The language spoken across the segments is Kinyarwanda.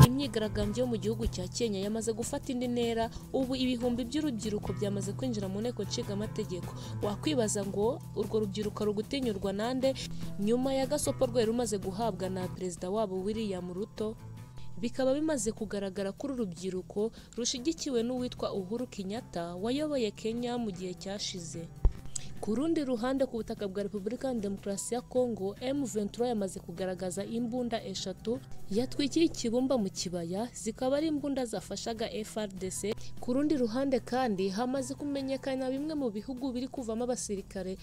Imyigaragambyo mu gihugu cya Kenya yamaze gufata indi ntera, ubu ibihumbi by'urubyiruko byamaze kwinjira mu nteko nshingamategeko. Wakwibaza ngo urwo rubyiruko rugutinyurwa nande nyuma ya gasopo rwe rumaze guhabwa na perezida wabo William Ruto. Bikaba bimaze kugaragara kuri urubyiruko rushigikiwe n'uwitwa Uhuru Kenyatta wayoboye Kenya mu gihe cyashize. Ku rundi ruhande ku butaka bwa Repubulika ya Demokarasi ya Kongo, M23 yamaze kugaragaza imbunda eshatu yatwikiye ikibumba mu kibaya, zikaba ari imbunda zafashaga FARDC. Ku rundi ruhande kandi hamaze kumenyekana bimwe mu bihugu biri kuvamo abasirikare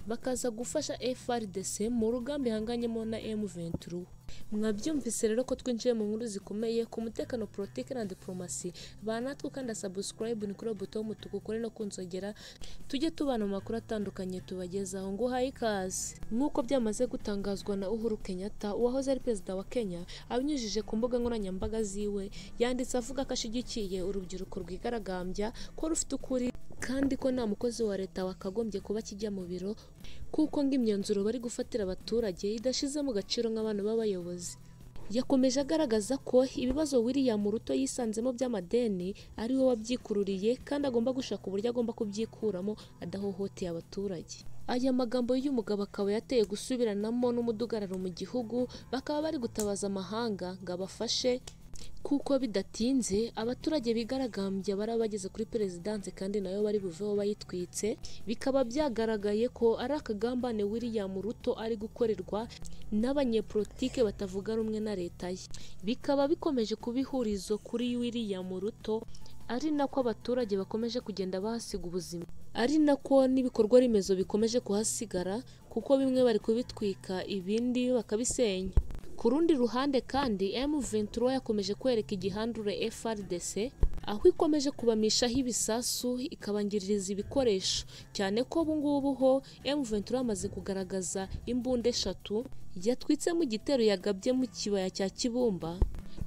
bakaza gufasha FARDC mu rugamba ihanganyemo na M23. Mwabyumvise rero ko twinjiye mu nkuru zikomeye ku mutekano, politiki na diplomasi. Banatwe kandi subscribe ni kuri buto y'umutuku kuri no kunzogera, tujye tubana mu makuru atandukanye tubagezaho. Ngo hayi ikaze. Nk'uko byamaze gutangazwa na Uhuru Kenyatta uwahoze ari perezida wa Kenya, abinyujije ku mbuga nkoranyambaga ziwe, yanditse avuga ko ashigikiye urubyiruko rwigaragambya, ko rufite ukuri kandi ko nta mukozi wa leta wakagombye kuba kijya mu biro, kuko ng'imyanzuro bari gufatira abaturage idashize mu gaciro nk'abantu b'abayobozi. Yakomeje agaragaza ko ibibazo William Ruto yisanzemo by'amadeni ari we wabyikururiye, kandi agomba gushaka uburyo agomba kubyikuramo adahohoteye abaturage. Aya magambo y'umugabo akaba yateye gusubiranamo n'umudugararo mu gihugu, bakaba bari gutabaza amahanga ngo abafashe, kuko bidatinze abaturage bigaragambya barabageze kuri perezidanse kandi nayo bari buveho bayitwitse. Bikaba byagaragaye ko ari akagambane William Ruto ari gukorerwa n'abanyepolitike batavuga rumwe na leta ye. Bikaba bikomeje kuba ihurizo kuri William Ruto, ari nako abaturage bakomeje kugenda bahasiga ubuzima, ari nako n'ibikorwa remezo bikomeje kuhasigara, kuko bimwe bari kubitwika ibindi bakabisenya. Ku rundi ruhande kandi M23 yakomeje kwereka igihandure FARDC, aho ikomeje kubamishaho ibisasu ikabangiririza ibikoresho, cyane ko ubu ngubu ho M23 yamaze kugaragaza imbunda eshatu yatwitse mu gitero yagabye mu kibaya cya Kibumba,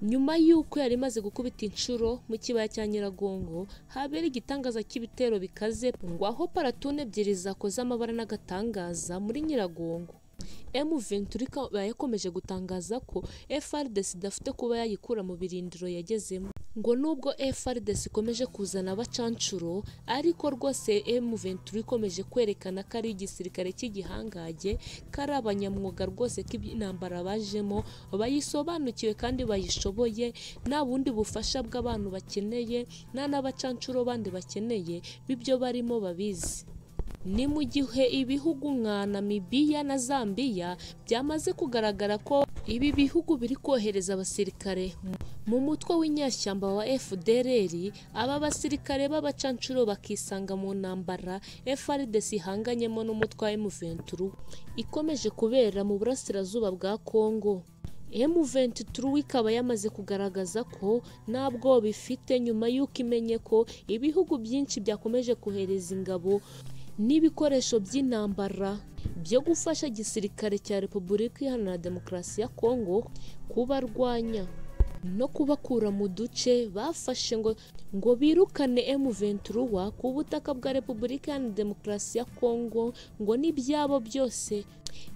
nyuma y'uko yari imaze gukubita inshuro mu kibaya cya Nyiragongo habera igitangaza cy'ibitero bikaze, ngo aho paratune ebyiri zakoze amabara n'agatangaza muri Nyiragongo. M23 yakomeje gutangaza ko FARDC idafite kuba yayikura mu birindiro yagezemo, ngo nubwo FARDC ikomeje kuzana abacancuro, ariko rwose M23 ikomeje kwerekana ko ari igisirikare cy'igihangage, kari abanyamwuga rwose k'intambara bajemo, bayisobanukiwe kandi bayishoboye, nta bundi bufasha bw'abantu bakeneye, nta n'abacancuro bandi bakeneye, bibyo barimo babizi. Ni mu gihe ibihugu nka Namibia na Zambia byamaze kugaragara ko ibi bihugu biri kohereza abasirikare mu mutwe w'inyashyamba wa FDLR, aba basirikare b'abacancuro bakisanga mu ntambara FARDC ihanganyemo n'umutwe wa M23 ikomeje kubera mu burasirazuba bwa Kongo. M23 ikaba yamaze kugaragaza ko ntabwo bifite, nyuma y'uko imenye ko ibihugu byinshi byakomeje kohereza ingabo n'ibikoresho by'intambara byo gufasha igisirikare cya Repubulika Iharanira Demokarasi ya Kongo kubarwanya no kubakura mu duce bafashe, ngo birukane M23 ku butaka bwa Repubulika Iharanira Demokarasi ya Kongo, ngo n'ibyabo byose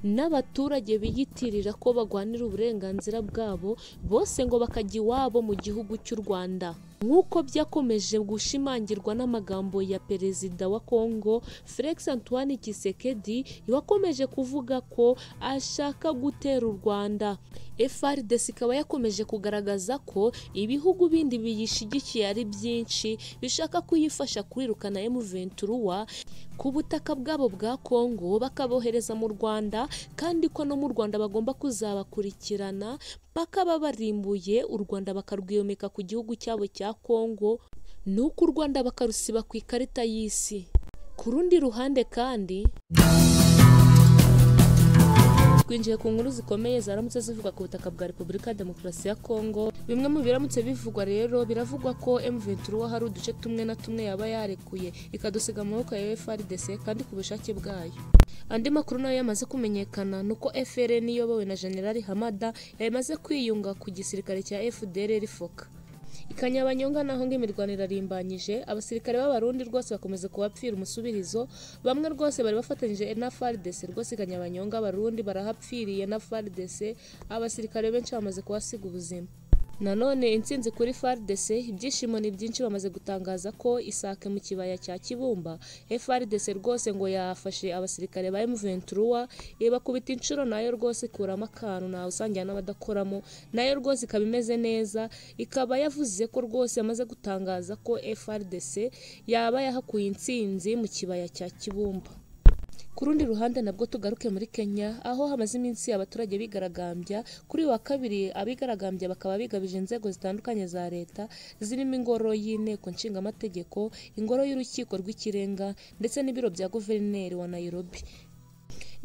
n'abaturage biyitirira ko bagwanira uburenganzira bwabo bose ngo bakajya iwabo mu gihugu cy'u Rwanda. Nk'uko byakomeje gushimangirwa n'amagambo ya perezida wa Kongo Felix Antoine Tshisekedi, wakomeje kuvuga ko ashaka gutera u Rwanda. FARDC ikaba yakomeje kugaragaza ko ibihugu bindi biyishigikiye ari byinshi bishaka kuyifasha kwirukana M23 ku butaka bwabo bwa Kongo, bakabohereza mu Rwanda, kandi ko no mu Rwanda bagomba kuzabakurikirana paka babarimbuye, u Rwanda bakarwiyomeka ku gihugu cyabo cya Kongo, nuko u Rwanda bakarusiba ku ikarita y'isi. Ku rundi ruhande kandi twinjiye ku nkuru zikomeye zaramutse zivuga ku butaka bwa Repubulika ya Demokarasi ya Kongo. Bimwe mu biramutse bivugwa rero, biravugwa ko M23 hari uduce tumwe na tumwe yaba yarekuye ikadusiga mu maboko ya FARDC kandi ku bushake bwayo. Andi makuru nayo yamaze kumenyekana nuko FRN iyobowe na General Hamada yamaze kwiyunga ku gisirikare cya FDLR FOCA. Ikanyabanyonga naho ngo imirwano irarimbanyije, abasirikare b'abarundi rwose bakomeza kubapfira umusubirizo, bamwe rwose bari bafatanyije na FARDC rwose Ikanyabanyonga abarundi barahapfiriye na FARDC, abasirikare benshi bamaze kuhasiga ubuzima. Nanone intsinzi kuri FARDC, ibyishimo ni byinshi, bamaze gutangaza ko Isake mu kibaya cya Kibumba FARDC rwose ngo yafashe abasirikare ba M23 ibakubita inshuro, nayo rwose ikuramo akantu nawe usangira n'abadakoramo, nayo rwose ikaba imeze neza, ikaba yavuze ko rwose yamaze gutangaza ko FARDC yaba yahakuye intsinzi mu kibaya cya Kibumba. Ku rundi ruhande nabwo tugaruke muri Kenya, aho hamaze iminsi abaturage bigaragambya. Kuri wa kabiri abigaragambya bakaba bigabije inzego zitandukanye za leta, zirimo ingoro y'inteko nshingamategeko, ingoro y'urukiko rw'ikirenga ndetse n'ibiro bya guverineri wa Nairobi.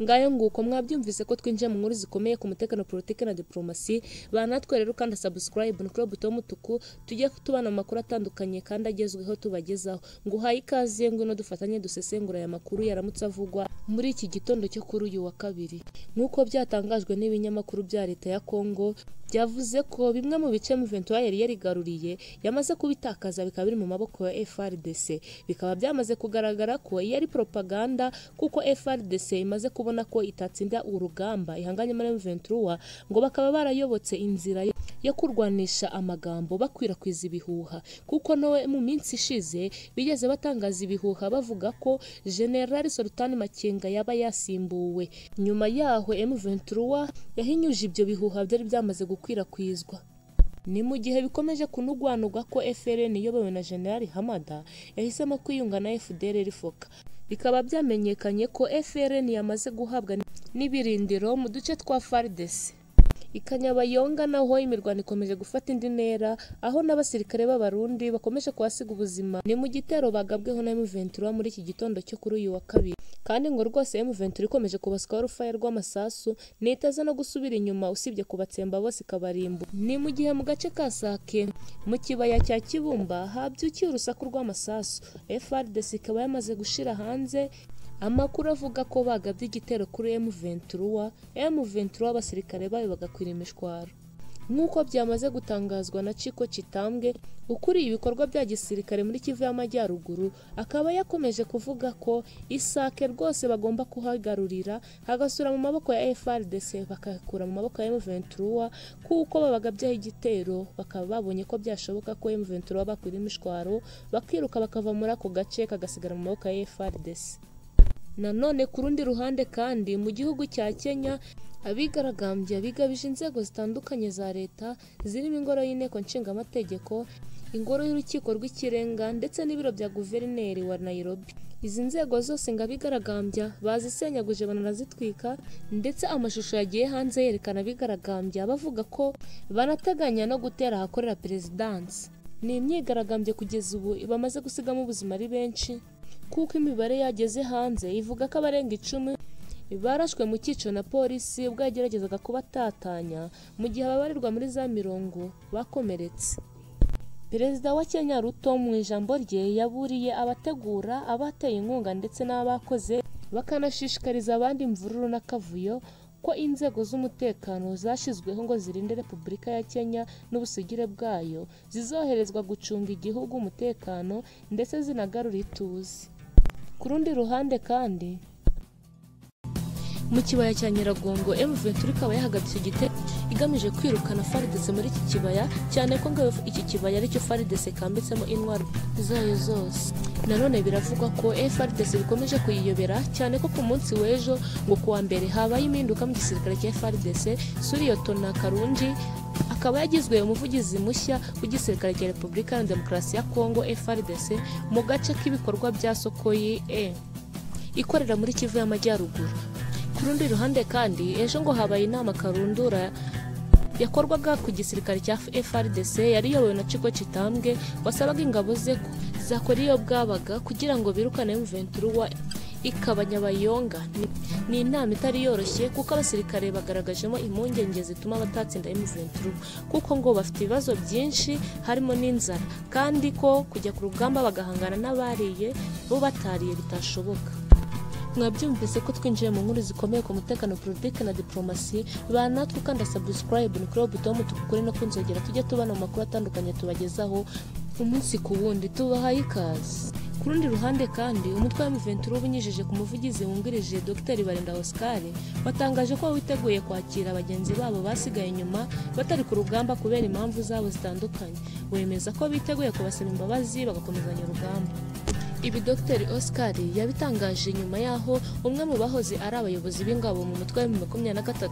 Ngayo nguko mwabyumvise ko twinjiye mu nkuru zikomeye ku mutekano, politike na diplomasi. Banatwe rero kandi subscribe ni kuri buto mutuku, tujye tubana amakuru atandukanye kandi agezweho tubagezaho. Nguhaye ikaze ngwino dufatanye dusesengura aya makuru yaramutse avugwa muri iki gitondo cyo kuri uyu wa kabiri. Nk'uko byatangajwe n'ibinyamakuru bya leta ya Kongo, byavuze ko bimwe mu bice M23 yari yarigaruriye yamaze kubitakaza, bikaba biri mu maboko ya FARDC. Bikaba byamaze kugaragara ko yari propaganda, kuko FARDC imaze kubona ko itatsinda urugamba ihanganye muri M23, ngo bakaba barayobotse inzira yo kurwanisha amagambo bakwirakwiza ibihuha, kuko nowe mu minsi ishize bigeze batangaza ibihuha bavuga ko General Sultan Makenga yaba yasimbuwe. Nyuma yaho M23 yahinyuje ibyo bihuha byari byamaze gukwirakwizwa. Ni mu gihe bikomeje kunugwanugwa ko FRN iyobowe na General Hamada yahisemo kwiyunga na FDLR Foka. Bikaba byamenyekanye ko FRN yamaze guhabwa n'ibirindiro mu duce twa FARDC. Ikanyabanyonga naho imirwano ikomeje gufata indi ntera, aho n'abasirikare b'abarundi bakomeje kuhasiga ubuzima. Ni mu gitero bagabweho na M23 muri iki gitondo cyo kuri uyu wa kabiri. Kandi ngo rwose M23 ikomeje kubaswa urufaya rw'amasasu, nitaza no gusubira inyuma usibye kubatsemba bose ikabarimbu. Ni mu gihe mu gace ka Sake mu kibaya cya Kibumba habyukiye urusaku rw'amasasu. FARDC ikaba yamaze gushira hanze amakuru avuga ko bagabye igitero kuri M23 abasirikare bayo bagakwira imishwaro. Nk'uko byamaze gutangazwa na Chiko Chitambwe ukuriye ibikorwa bya gisirikare muri Kivu y'Amajyaruguru, akaba yakomeje kuvuga ko Isake rwose bagomba kuhagarurira hagasura mu maboko ya FARDC, bakakura mu maboko ya M23, kuko babagabyeho igitero bakaba babonye ko byashoboka ko M23 bakwira imishwaro bakiruka bakava muri ako gace kagasigara mu maboko ya FARDC. Nanone ku rundi ruhande kandi mu gihugu cya Kenya, abigaragambya bigabije inzego zitandukanye za leta, zirimo ingoro y'inteko nshingamategeko, ingoro y'urukiko rw'ikirenga ndetse n'ibiro bya guverineri wa Nairobi. Izi nzego zose ngo abigaragambya bazisenyaguje banazitwika, ndetse amashusho yagiye hanze yerekana abigaragambya bavuga ko banateganya no gutera ahakorera perezidansi. Ni imyigaragambyo kugeza ubu bamaze gusigamo ubuzima ari benshi, kuko imibare yageze hanze ivuga ko abarenga 10 barashwe mu cyico na polisi ubwo yageragezaga kubatatanya, mu gihe ababarirwa muri za mirongo bakomeretse. Perezida wa Kenya Ruto mu ijambo rye yaburiye abategura, abateye inkunga ndetse n'abakoze, bakanashishikariza abandi imvururu n'akavuyo ko inzego z'umutekano zashyizweho ngo zirinde Repubulika ya Kenya n'ubusugire bwayo, zizoherezwa gucunga igihugu umutekano ndetse zinagarura ituze. Ku rundi ruhande kandi mu kibaya cya Nyiragongo M23 ikaba yahagabye igitero igamije kwirukana FARDC muri iki kibaya, cyane ko ngo iki kibaya aricyo FARDC kambitsemo intwaro zayo zose. Nanone biravugwa ko FARDC bikomeje kuyiyobera, cyane ko ku munsi w'ejo ngo kuwa mbere habaye impinduka mu gisirikare cya FARDC. Suriyotona Karunji akaba yagizwe umuvugizi mushya w'igisirikare cya Repubulika ya Demokarasi ya Kongo FARDC mu gace k'ibikorwa bya Sokoyi ikorera muri Kivu y'Amajyaruguru. Ku rundi ruhande kandi ejo ngo habaye inama karundura yakorwaga ku gisirikare cya FARDC yari yobowe na Chiko Chitambwe, wasabaga ingabo ze zakora iyo bwabaga kugira ngo birukane M23 Ikanyabanyonga. Ni inama itari yoroshye kuko abasirikare bagaragajemo impungenge zituma batatsinda M23, kuko ngo bafite ibibazo byinshi harimo n'inzara, kandi ko kujya ku rugamba bagahangana n'abariye bo batariye bitashoboka. Mwabyumvise ko twinjiye mu nkuru zikomeye ku mutekano, politiki na diplomasi. Natwe ukanda subscribe ni kuri buto mutukure no kunzogera tujye tubana mu makuru atandukanye tubagezaho umunsi ku wundi. Tubahaye ikaze. Ku rundi ruhande kandi umutwe wa M23 ubinyujije ku muvugizi wungirije Dr Barinda Oscar watangaje ko witeguye kwakira abagenzi babo basigaye inyuma batari ku rugamba kubera impamvu zabo zitandukanye. Wemeza ko biteguye kubasaba imbabazi bagakomezanya urugamba. Ibi Dr Oscar yabitangaje nyuma yaho umwe mu bahoze ari abayobozi b'ingabo mu mutwe wa M23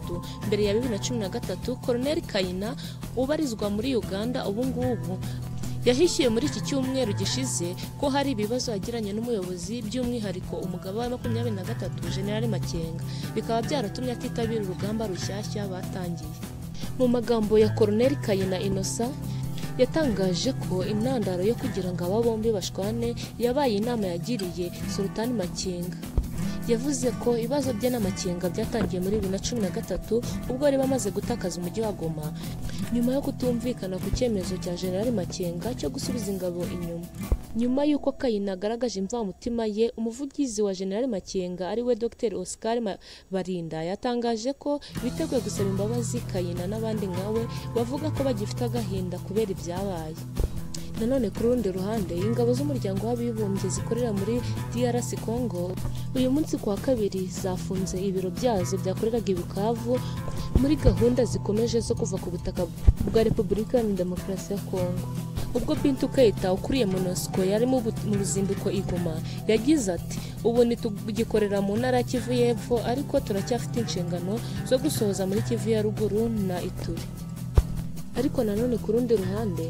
mbere ya 2013 Colonel Kayina ubarizwa muri Uganda ubu ngubu yahishiye muri iki cyumweru gishize ko hari ibibazo yagiranye n'umuyobozi by'umwihariko umugabo wa 23 General Makenga, bikaba byaratumye atitabira urugamba rushyashya batangiye. Mu magambo ya Colonel Kayina Innocent yatangaje ko intandaro yo kugira ngo aba bombi bashwane yabaye inama yagiriye Sultan Makenga. Yavuze ko ibibazo bye na Makenga byatangiye muri 2013 ubwo bari bamaze gutakaza umujyi wa Goma nyuma yo kutumvikana ku cyemezo cya General Makenga cyo gusubiza ingabo inyuma. Nyuma y'uko Kayina agaragaje imvamutima ye, umuvugizi wa General Makenga ari we Dr Oscar Barinda yatangaje ko biteguye gusaba imbabazi Kayina n'abandi nkawe bavuga ko bagifite agahinda kubera ibyabaye. Nanone ku rundi ruhande ingabo z'umuryango w'abibumbye zikorera muri DRC Congo uyu munsi kuwa kabiri zafunze ibiro byazo byakoreraga i Bukavu muri gahunda zikomeje zo kuva ku butaka bwa Repubulika ya Demokarasi ya Congo. Ubwo Bintou Keita ukuriye MONUSCO yari mu ruzinduko i Goma yagize ati ubu ntitugikorera mu ntara ya Kivu y'Epfo ariko turacyafite inshingano zo gusohoza muri Kivu ya Ruguru na Ituri. Ariko nanone ku rundi ruhande